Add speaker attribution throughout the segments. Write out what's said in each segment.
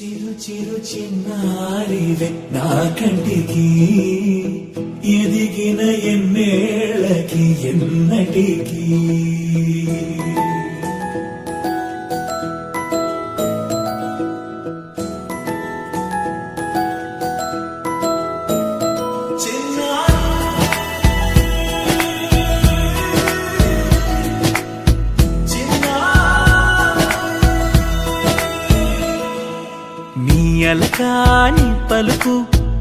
Speaker 1: చిరు చిరు చిన్నారివే నా కంటికి ఎదిగిన ఎన్నేళ్ళకి ఎన్నటికి అలకాని పలుకు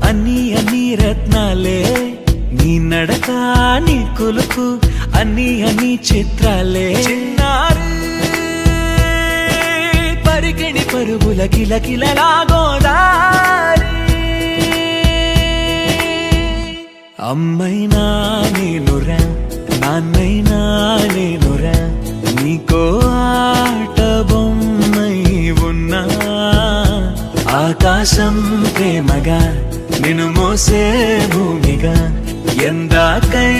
Speaker 1: అన్ని అన్ని రత్నాలే నీ నడకాని కొలుకు అన్ని అన్ని చిత్రాలే పరికిణి పరుగుల కిలకిలలాగోదారి అమ్మైనా నేనురా నాన్నైనా నేనురా నీకో ఆట బొమ్మై ఉన్నా ఆకాశం ప్రేమగా నిన్ను మోసే భూమిగా ఎందాకై